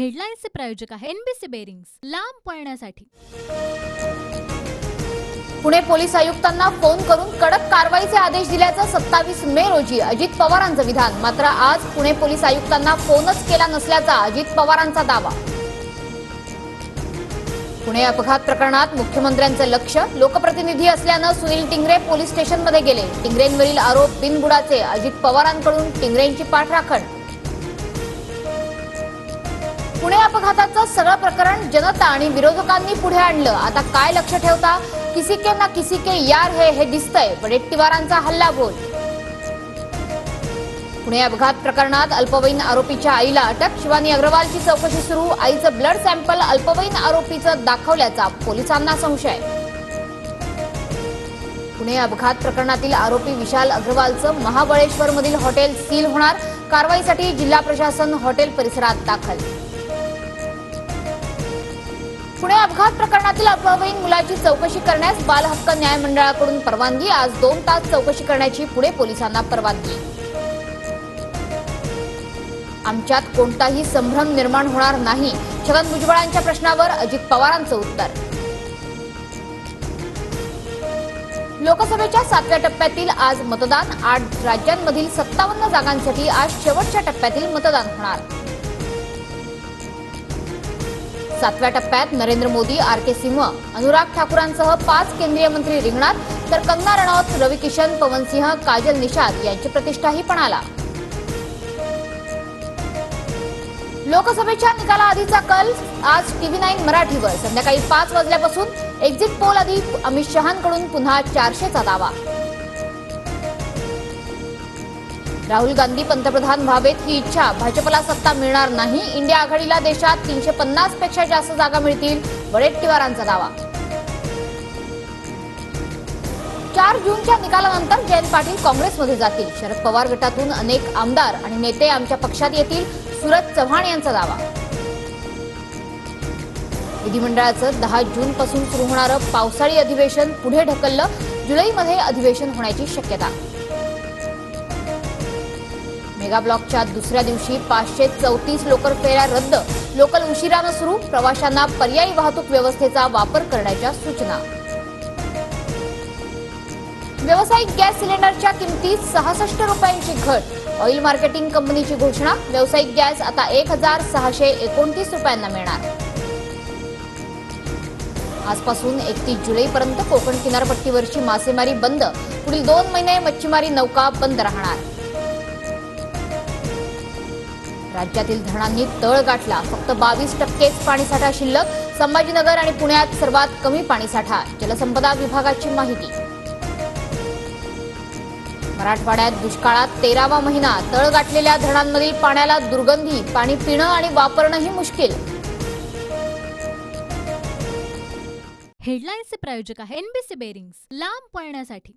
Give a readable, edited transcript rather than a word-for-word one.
हेडलाईन्सचे प्रायोजक आहे NBC bearings, लांब पळण्यासाठी। पुणे पोलीस आयुक्तांना फोन करून कडक कारवाईचे आदेश दिल्याचं 27 मे रोजी अजित पवारांचं विधान। मात्र आज पुणे पोलीस आयुक्तांना फोनच केला नसल्याचा अजित पवारांचा दावा। पुणे अपघात प्रकरणात मुख्यमंत्र्यांचं लक्ष, लोकप्रतिनिधी असल्यानं सुनील टिंगरे पोलीस स्टेशनमध्ये गेले। टिंगरेंवरील आरोप बिनबुडाचे, अजित पवारांकडून टिंगरेंची पाठराखण। पुणे अपघाताचं सगळं प्रकरण जनता आणि विरोधकांनी पुढे आणलं। आता काय लक्ष ठेवता? किसी के ना किसी के यार हे दिसतंय वडेट्टीवारांचा हल्लाबोल। पुणे अपघात प्रकरणात अल्पवयीन आरोपीच्या आईला अटक, शिवानी अग्रवालची चौकशी सुरू। आईचं ब्लड सॅम्पल अल्पवयीन आरोपीचं दाखवल्याचा पोलिसांना संशय। पुणे अपघात प्रकरणातील आरोपी विशाल अग्रवालचं महाबळेश्वरमधील हॉटेल सील होणार, कारवाईसाठी जिल्हा प्रशासन हॉटेल परिसरात दाखल। पुणे अपघात प्रकरणातील अल्पवयीन मुलाची चौकशी करण्यास बाल हक्क न्याय मंडळाकडून परवानगी। आज 2 तास चौकशी करण्याची पुणे पोलिसांना परवानगी। आमच्यात कोणताही संभ्रम निर्माण होणार नाही, छगन भुजबळांच्या प्रश्नावर अजित पवारांचं उत्तर। लोकसभेच्या 7व्या टप्प्यातील आज मतदान। 8 राज्यांमधील 57 जागांसाठी आज शेवटच्या टप्प्यातील मतदान होणार। 7व्या टप्प्यात नरेंद्र मोदी, आर.के. सिंह, अनुराग ठाकूरांसह 5 केंद्रीय मंत्री रिंगणात, तर कंगना रनौत, रवी किशन, पवन सिंह, काजल निषाद यांची प्रतिष्ठाही पणाला। लोकसभेच्या निकालाआधीचा कल आज TV9 मराठीवर। संध्याकाळी 5 वाजल्यापासून एक्झिट पोल आधी अमित शहांकडून पुन्हा 400चा दावा। राहुल गांधी पंतप्रधान व्हावेत ही इच्छा, भाजपला सत्ता मिळणार नाही। इंडिया आघाडीला देशात 350 पेक्षा जास्त जागा मिळतील, वडेट्टीवारांचा दावा। 4 जूनच्या निकालानंतर जयंत पाटील काँग्रेसमध्ये जातील। शरद पवार गटातून अनेक आमदार आणि नेते आमच्या पक्षात येतील, सूरज चव्हाण यांचा दावा। विधिमंडळाचं 10 जून पासून सुरू होणारं पावसाळी अधिवेशन पुढे ढकललं, जुलैमध्ये अधिवेशन होण्याची शक्यता। मेगा ब्लॉकच्या दुसऱ्या दिवशी 534 लोकल फेऱ्या रद्द, लोकल उशिरानं सुरू, प्रवाशांना पर्यायी वाहतूक व्यवस्थेचा वापर करण्याच्या सूचना। व्यावसायिक गॅस सिलेंडरच्या किमतीत 66 रुपयांची घट, ऑइल मार्केटिंग कंपनीची घोषणा। व्यावसायिक गॅस आता 1629 रुपयांना मिळणार। आजपासून 31 जुलैपर्यंत कोकण किनारपट्टीवरची मासेमारी बंद, पुढील 2 महिने मच्छीमारी नौका बंद राहणार। राज्यातील धरणांनी तळ गाठला, फक्त 22% पाणीसाठा शिल्लक। संभाजीनगर आणि पुण्यात सर्वात कमी पाणीसाठा, जलसंपदा विभागाची माहिती। मराठवाड्यात दुष्काळात 13वा महिना, तळ गाठलेल्या धरणांमधील पाण्याला दुर्गंधी, पाणी पिणं आणि वापरणंही मुश्किल। हेडलाईन्सचे प्रायोजक आहे एनबीसी बेरिंग्स, लांब पळण्यासाठी।